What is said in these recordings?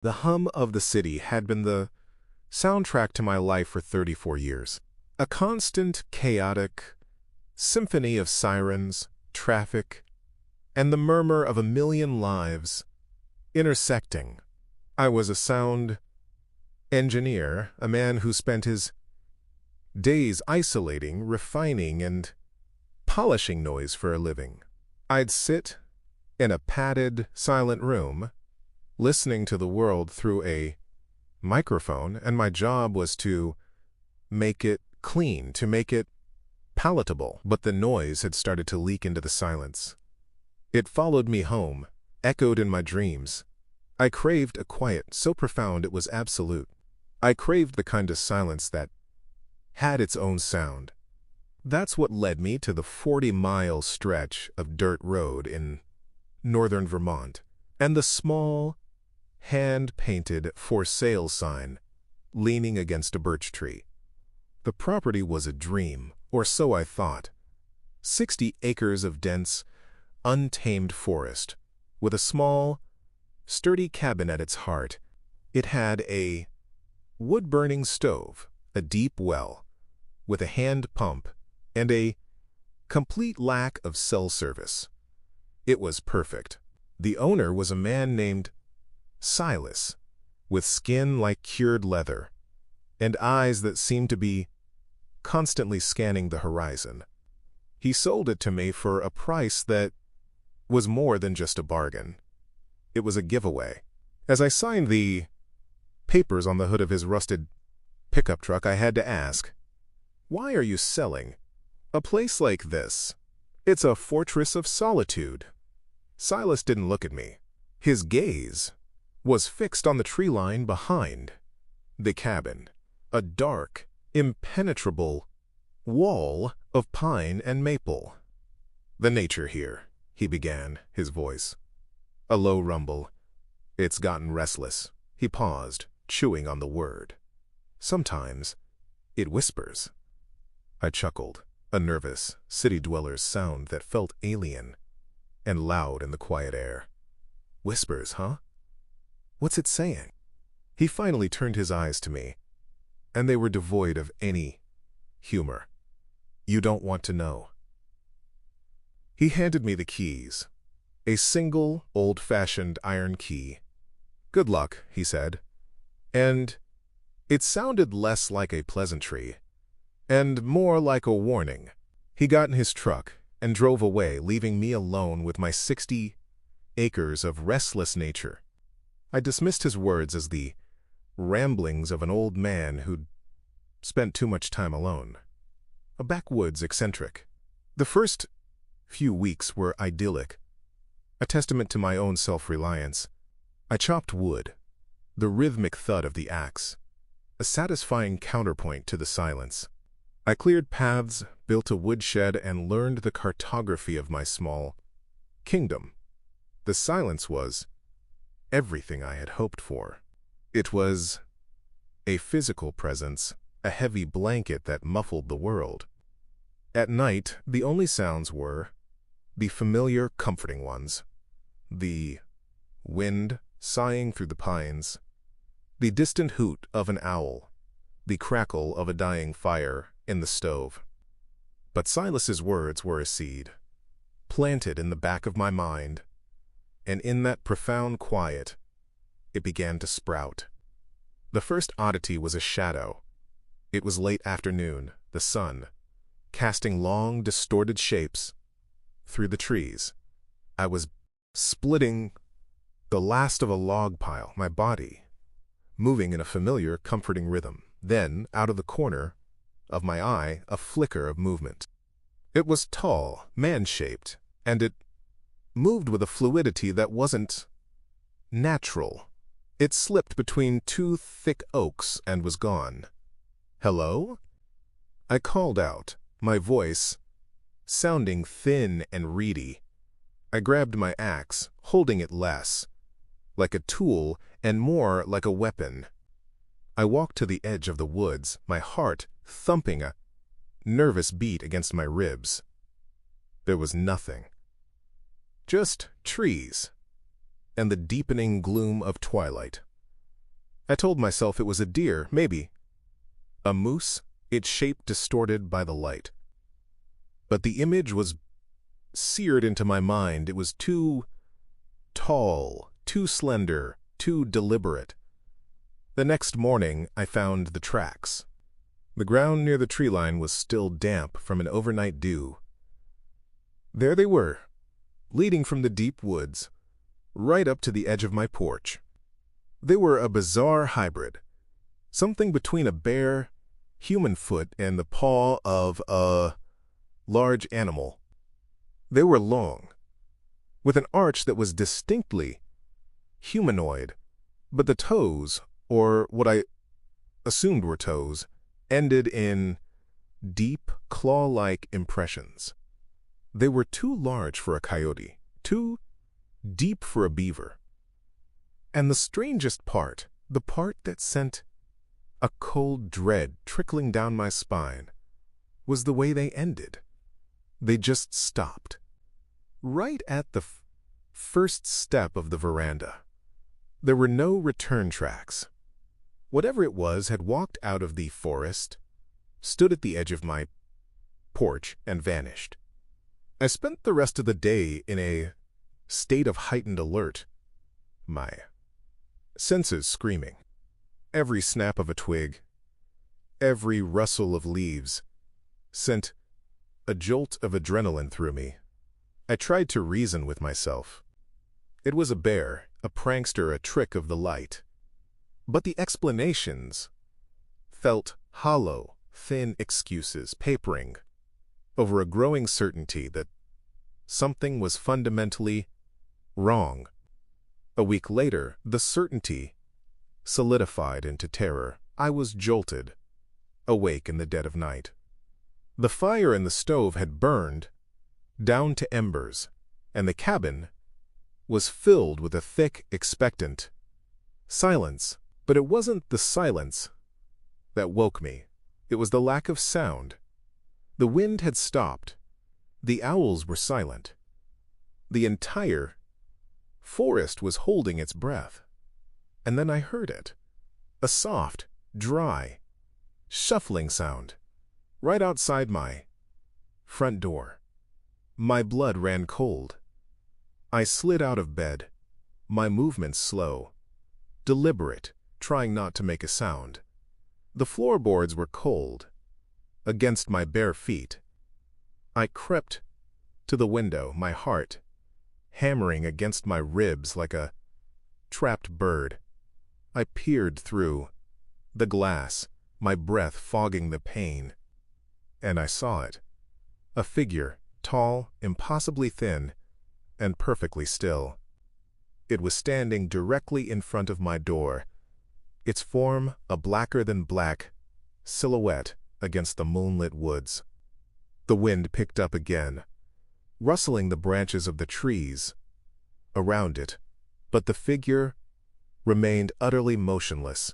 The hum of the city had been the soundtrack to my life for 34 years. A constant, chaotic symphony of sirens, traffic, and the murmur of a million lives intersecting. I was a sound engineer, a man who spent his days isolating, refining, and polishing noise for a living. I'd sit in a padded, silent room, listening to the world through a microphone, and my job was to make it clean, to make it palatable. But the noise had started to leak into the silence. It followed me home, echoed in my dreams. I craved a quiet so profound it was absolute. I craved the kind of silence that had its own sound. That's what led me to the 40-mile stretch of dirt road in northern Vermont, and the small, hand-painted for sale sign leaning against a birch tree. The property was a dream, or so I thought. 60 acres of dense, untamed forest, with a small, sturdy cabin at its heart. It had a wood-burning stove, a deep well, with a hand pump, and a complete lack of cell service. It was perfect. The owner was a man named Silas, with skin like cured leather, and eyes that seemed to be constantly scanning the horizon. He sold it to me for a price that was more than just a bargain. It was a giveaway. As I signed the papers on the hood of his rusted pickup truck, I had to ask, "Why are you selling a place like this? It's a fortress of solitude." Silas didn't look at me. His gaze was fixed on the tree line behind the cabin, a dark, impenetrable wall of pine and maple. "The nature here," he began, his voice a low rumble. "It's gotten restless." He paused, chewing on the word. "Sometimes it whispers." I chuckled, a nervous, city dweller's sound that felt alien and loud in the quiet air. "Whispers, huh? What's it saying?" He finally turned his eyes to me, and they were devoid of any humor. "You don't want to know." He handed me the keys, a single, old-fashioned iron key. "Good luck," he said, and it sounded less like a pleasantry and more like a warning. He got in his truck and drove away, leaving me alone with my 60 acres of restless nature. I dismissed his words as the ramblings of an old man who'd spent too much time alone. A backwoods eccentric. The first few weeks were idyllic, a testament to my own self-reliance. I chopped wood, the rhythmic thud of the axe, a satisfying counterpoint to the silence. I cleared paths, built a woodshed, and learned the cartography of my small kingdom. The silence was everything I had hoped for. It was a physical presence, a heavy blanket that muffled the world. At night, the only sounds were the familiar, comforting ones. The wind sighing through the pines, the distant hoot of an owl, the crackle of a dying fire in the stove. But Silas's words were a seed, planted in the back of my mind, and in that profound quiet, it began to sprout. The first oddity was a shadow. It was late afternoon, the sun, casting long, distorted shapes through the trees. I was splitting the last of a log pile, my body moving in a familiar, comforting rhythm. Then, out of the corner of my eye, a flicker of movement. It was tall, man-shaped, and it moved with a fluidity that wasn't natural. It slipped between two thick oaks and was gone. "Hello?" I called out, my voice sounding thin and reedy. I grabbed my axe, holding it less like a tool and more like a weapon. I walked to the edge of the woods, my heart thumping a nervous beat against my ribs. There was nothing. Just trees and the deepening gloom of twilight. I told myself it was a deer, maybe a moose, its shape distorted by the light. But the image was seared into my mind. It was too tall, too slender, too deliberate. The next morning, I found the tracks. The ground near the tree line was still damp from an overnight dew. There they were, leading from the deep woods, right up to the edge of my porch. They were a bizarre hybrid, something between a bare, human foot and the paw of a large animal. They were long, with an arch that was distinctly humanoid, but the toes, or what I assumed were toes, ended in deep, claw-like impressions. They were too large for a coyote, too deep for a beaver. And the strangest part, the part that sent a cold dread trickling down my spine, was the way they ended. They just stopped, right at the first step of the veranda. There were no return tracks. Whatever it was had walked out of the forest, stood at the edge of my porch, and vanished. I spent the rest of the day in a state of heightened alert, my senses screaming. Every snap of a twig, every rustle of leaves, sent a jolt of adrenaline through me. I tried to reason with myself. It was a bear, a prankster, a trick of the light. But the explanations felt hollow, thin excuses papering over a growing certainty that something was fundamentally wrong. A week later, the certainty solidified into terror. I was jolted, awake in the dead of night. The fire in the stove had burned down to embers, and the cabin was filled with a thick, expectant silence. But it wasn't the silence that woke me. It was the lack of sound. The wind had stopped. The owls were silent. The entire forest was holding its breath. And then I heard it. A soft, dry, shuffling sound, right outside my front door. My blood ran cold. I slid out of bed, my movements slow, deliberate, trying not to make a sound. The floorboards were cold against my bare feet. I crept to the window, my heart hammering against my ribs like a trapped bird. I peered through the glass, my breath fogging the pain, and I saw it. A figure, tall, impossibly thin, and perfectly still. It was standing directly in front of my door, its form a blacker-than-black silhouette against the moonlit woods. The wind picked up again, rustling the branches of the trees around it, but the figure remained utterly motionless,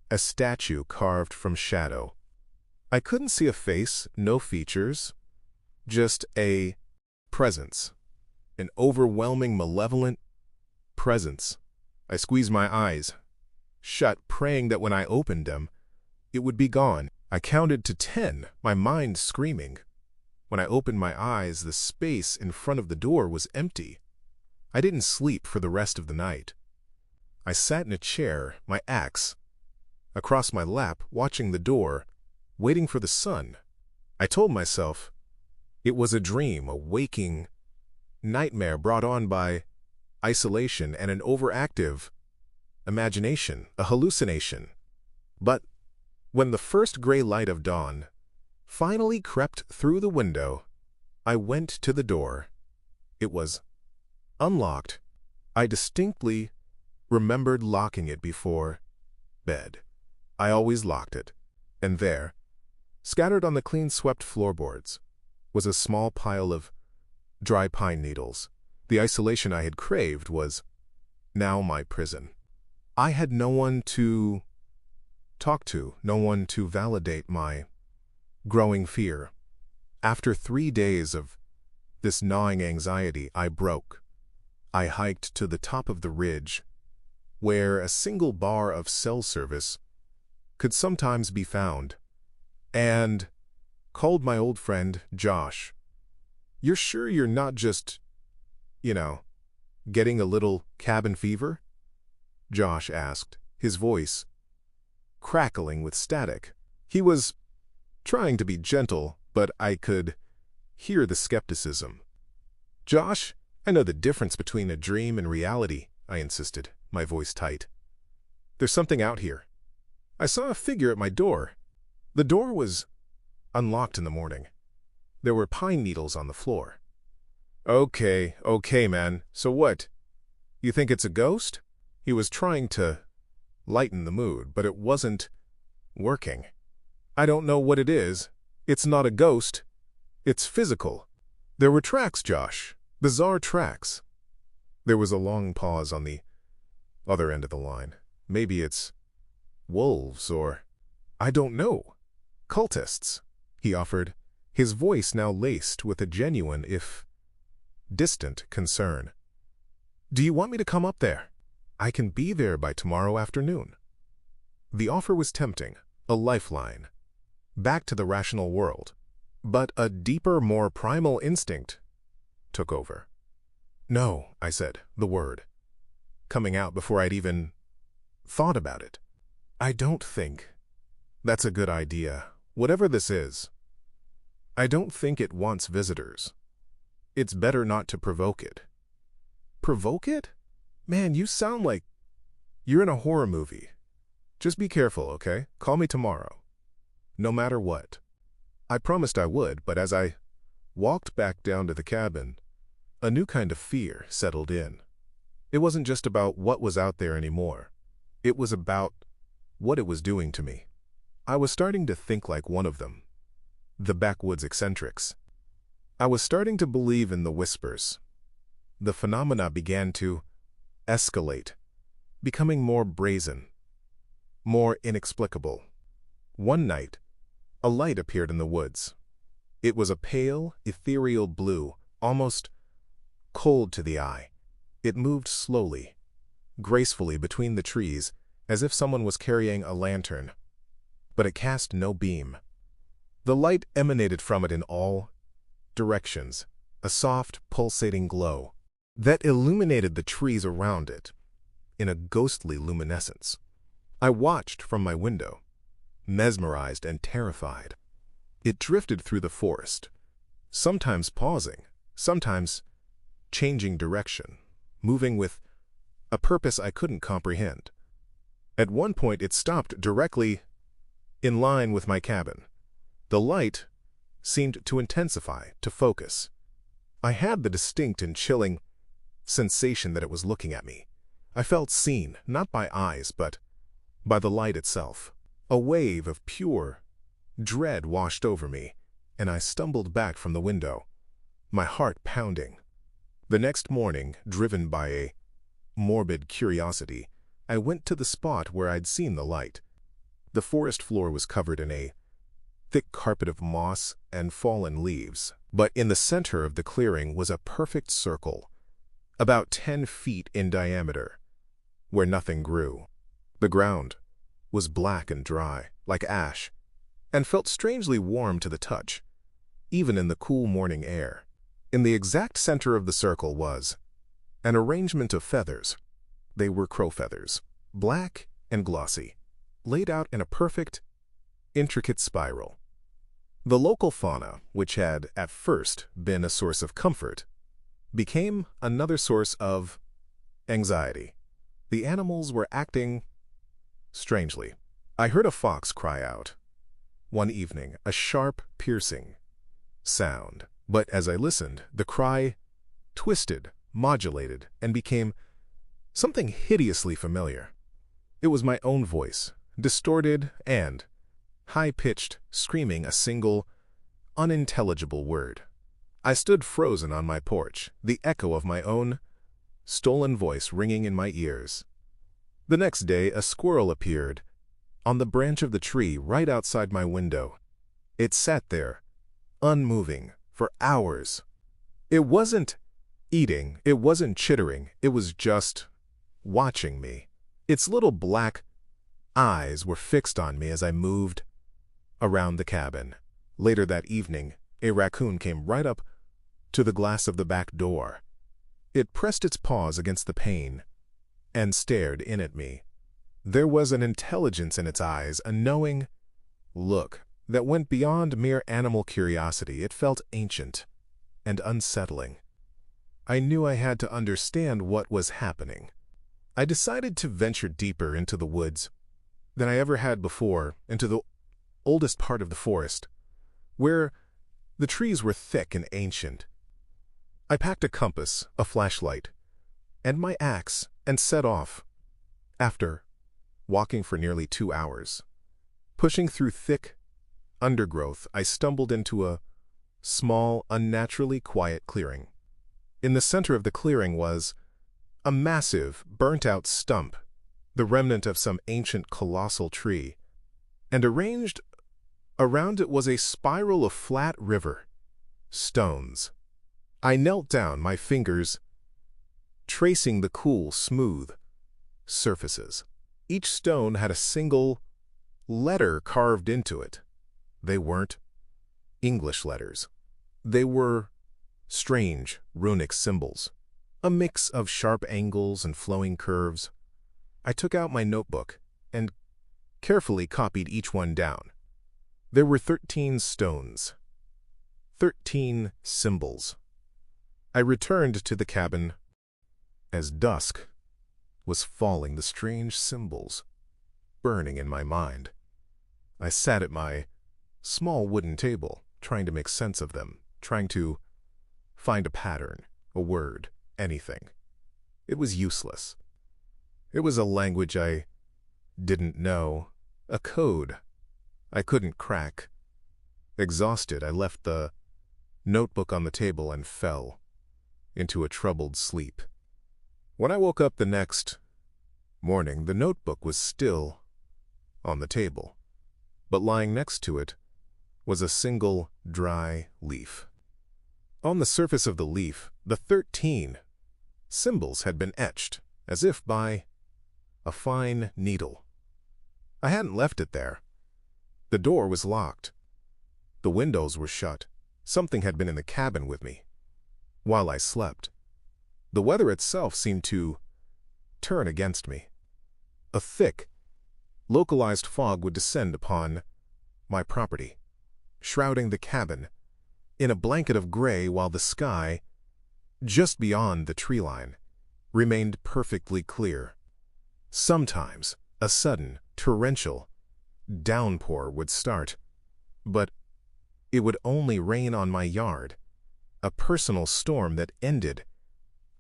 a statue carved from shadow. I couldn't see a face, no features, just a presence, an overwhelming, malevolent presence. I squeezed my eyes shut, praying that when I opened them, it would be gone. I counted to 10, my mind screaming. When I opened my eyes, the space in front of the door was empty. I didn't sleep for the rest of the night. I sat in a chair, my axe across my lap, watching the door, waiting for the sun. I told myself it was a dream, a waking nightmare brought on by isolation and an overactive imagination, a hallucination. But when the first gray light of dawn finally crept through the window, I went to the door. It was unlocked. I distinctly remembered locking it before bed. I always locked it. And there, scattered on the clean-swept floorboards, was a small pile of dry pine needles. The isolation I had craved was now my prison. I had no one to talk to, no one to validate my growing fear. After 3 days of this gnawing anxiety, I broke. I hiked to the top of the ridge, where a single bar of cell service could sometimes be found, and called my old friend Josh. "You're sure you're not just, you know, getting a little cabin fever?" Josh asked, his voice crackling with static. He was trying to be gentle, but I could hear the skepticism. "Josh, I know the difference between a dream and reality," I insisted, my voice tight. "There's something out here. I saw a figure at my door." The door was unlocked in the morning. There were pine needles on the floor. Okay, man. So what? You think it's a ghost?" He was trying to lighten the mood, but it wasn't working. "I don't know what it is. It's not a ghost. It's physical." There were tracks, Josh. Bizarre tracks. There was a long pause on the other end of the line. "Maybe it's wolves or, I don't know, cultists," he offered, his voice now laced with a genuine, if distant, concern. "Do you want me to come up there? I can be there by tomorrow afternoon." The offer was tempting, a lifeline, back to the rational world. But a deeper, more primal instinct took over. "No," I said, the word coming out before I'd even thought about it. "I don't think that's a good idea. Whatever this is, I don't think it wants visitors. It's better not to provoke it." "Provoke it? Man, you sound like you're in a horror movie. Just be careful, okay? Call me tomorrow. No matter what." I promised I would, but as I walked back down to the cabin, a new kind of fear settled in. It wasn't just about what was out there anymore. It was about what it was doing to me. I was starting to think like one of them, the backwoods eccentrics. I was starting to believe in the whispers. The phenomena began to escalate, becoming more brazen, more inexplicable. One night, a light appeared in the woods. It was a pale, ethereal blue, almost cold to the eye. It moved slowly, gracefully between the trees, as if someone was carrying a lantern. But it cast no beam. The light emanated from it in all directions, a soft, pulsating glow that illuminated the trees around it in a ghostly luminescence. I watched from my window, mesmerized and terrified. It drifted through the forest, sometimes pausing, sometimes changing direction, moving with a purpose I couldn't comprehend. At one point it stopped directly in line with my cabin. The light seemed to intensify, to focus. I had the distinct and chilling sensation that it was looking at me. I felt seen, not by eyes, but by the light itself. A wave of pure dread washed over me, and I stumbled back from the window, my heart pounding. The next morning, driven by a morbid curiosity, I went to the spot where I'd seen the light. The forest floor was covered in a thick carpet of moss and fallen leaves, but in the center of the clearing was a perfect circle, about 10 feet in diameter, where nothing grew. The ground was black and dry, like ash, and felt strangely warm to the touch, even in the cool morning air. In the exact center of the circle was an arrangement of feathers. They were crow feathers, black and glossy, laid out in a perfect, intricate spiral. The local fauna, which had at first been a source of comfort, became another source of anxiety. The animals were acting strangely. I heard a fox cry out one evening, a sharp, piercing sound. But as I listened, the cry twisted, modulated, and became something hideously familiar. It was my own voice, distorted and high-pitched, screaming a single, unintelligible word. I stood frozen on my porch, the echo of my own stolen voice ringing in my ears. The next day, a squirrel appeared on the branch of the tree right outside my window. It sat there, unmoving, for hours. It wasn't eating, it wasn't chittering, it was just watching me. Its little black eyes were fixed on me as I moved around the cabin. Later that evening, a raccoon came right up to the glass of the back door. It pressed its paws against the pane and stared in at me. There was an intelligence in its eyes, a knowing look that went beyond mere animal curiosity. It felt ancient and unsettling. I knew I had to understand what was happening. I decided to venture deeper into the woods than I ever had before, into the oldest part of the forest, where the trees were thick and ancient. I packed a compass, a flashlight, and my axe and set off. After walking for nearly 2 hours, pushing through thick undergrowth, I stumbled into a small, unnaturally quiet clearing. In the center of the clearing was a massive, burnt-out stump, the remnant of some ancient colossal tree, and arranged around it was a spiral of flat river stones. I knelt down, my fingers tracing the cool, smooth surfaces. Each stone had a single letter carved into it. They weren't English letters. They were strange, runic symbols, a mix of sharp angles and flowing curves. I took out my notebook and carefully copied each one down. There were 13 stones, 13 symbols. I returned to the cabin as dusk was falling, the strange symbols burning in my mind. I sat at my small wooden table, trying to make sense of them, trying to find a pattern, a word, anything. It was useless. It was a language I didn't know, a code I couldn't crack. Exhausted, I left the notebook on the table and fell into a troubled sleep. When I woke up the next morning, the notebook was still on the table, but lying next to it was a single dry leaf. On the surface of the leaf, the 13 symbols had been etched, as if by a fine needle. I hadn't left it there. The door was locked. The windows were shut. Something had been in the cabin with me while I slept. The weather itself seemed to turn against me. A thick, localized fog would descend upon my property, shrouding the cabin in a blanket of gray, while the sky, just beyond the tree line, remained perfectly clear. Sometimes a sudden, torrential downpour would start, but it would only rain on my yard, a personal storm that ended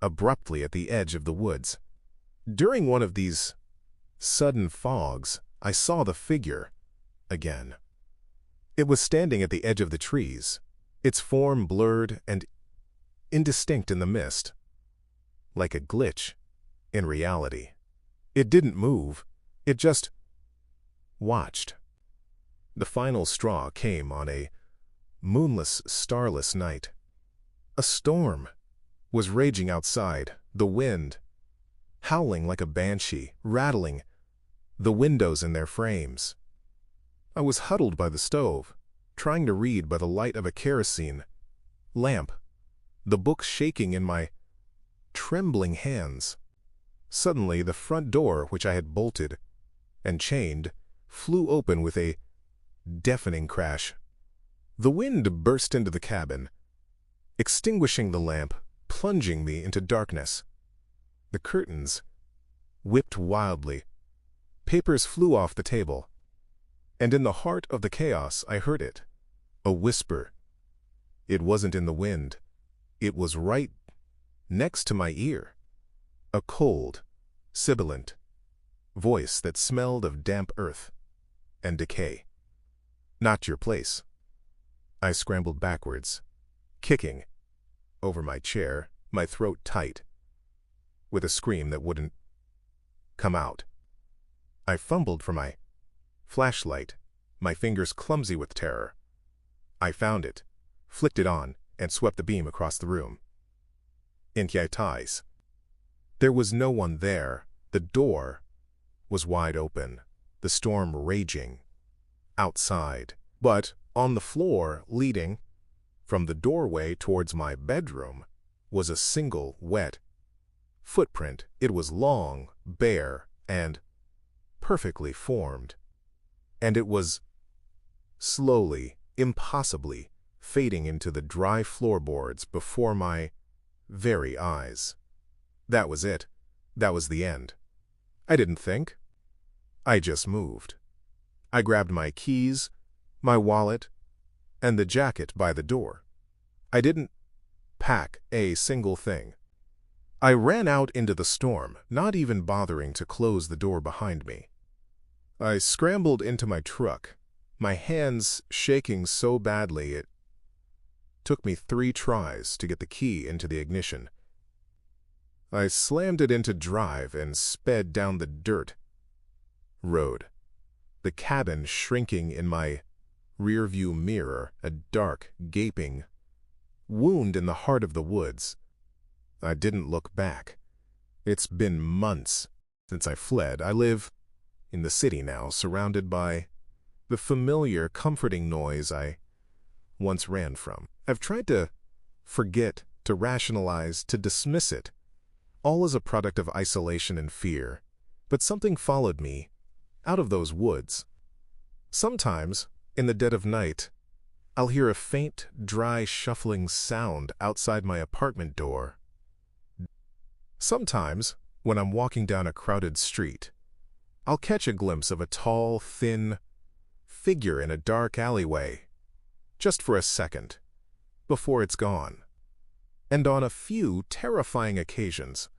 abruptly at the edge of the woods. During one of these sudden fogs, I saw the figure again. It was standing at the edge of the trees, its form blurred and indistinct in the mist, like a glitch in reality. It didn't move, it just watched. The final straw came on a moonless, starless night. A storm was raging outside, the wind howling like a banshee, rattling the windows in their frames. I was huddled by the stove, trying to read by the light of a kerosene lamp, the book shaking in my trembling hands. Suddenly, the front door, which I had bolted and chained, flew open with a deafening crash. The wind burst into the cabin, extinguishing the lamp, plunging me into darkness. The curtains whipped wildly. Papers flew off the table. And in the heart of the chaos, I heard it, a whisper. It wasn't in the wind. It was right next to my ear. A cold, sibilant voice that smelled of damp earth and decay. Not your place. I scrambled backwards, kicking over my chair, my throat tight, with a scream that wouldn't come out. I fumbled for my flashlight, my fingers clumsy with terror. I found it, flicked it on, and swept the beam across the room. Inquietais. There was no one there. The door was wide open, the storm raging outside. But on the floor leading from the doorway towards my bedroom was a single wet footprint. It was long, bare, and perfectly formed. And it was slowly, impossibly, fading into the dry floorboards before my very eyes. That was it. That was the end. I didn't think. I just moved. I grabbed my keys, my wallet, and the jacket by the door. I didn't pack a single thing. I ran out into the storm, not even bothering to close the door behind me. I scrambled into my truck, my hands shaking so badly it took me 3 tries to get the key into the ignition. I slammed it into drive and sped down the dirt road, the cabin shrinking in my rearview mirror, a dark, gaping wound in the heart of the woods. I didn't look back. It's been months since I fled. I live in the city now, surrounded by the familiar, comforting noise I once ran from. I've tried to forget, to rationalize, to dismiss it, all as a product of isolation and fear. But something followed me out of those woods. Sometimes, in the dead of night, I'll hear a faint, dry, shuffling sound outside my apartment door. Sometimes, when I'm walking down a crowded street, I'll catch a glimpse of a tall, thin figure in a dark alleyway, just for a second, before it's gone. And on a few terrifying occasions,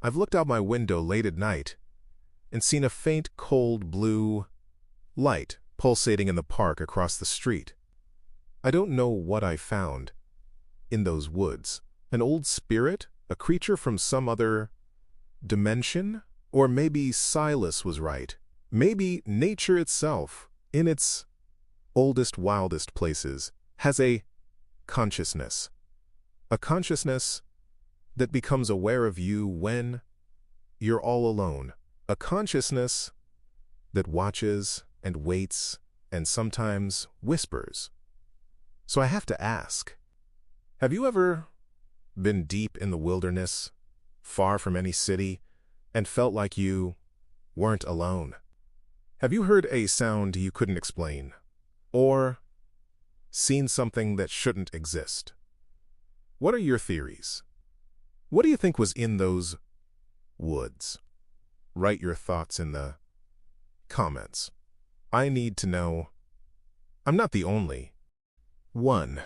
I've looked out my window late at night and seen a faint, cold blue light pulsating in the park across the street. I don't know what I found in those woods. An old spirit? A creature from some other dimension? Or maybe Silas was right. Maybe nature itself, in its oldest, wildest places, has a consciousness. A consciousness that becomes aware of you when you're all alone. A consciousness that watches and waits and sometimes whispers. So I have to ask, have you ever been deep in the wilderness, far from any city, and felt like you weren't alone? Have you heard a sound you couldn't explain, or seen something that shouldn't exist? What are your theories? What do you think was in those woods? Write your thoughts in the comments. I need to know. I'm not the only one.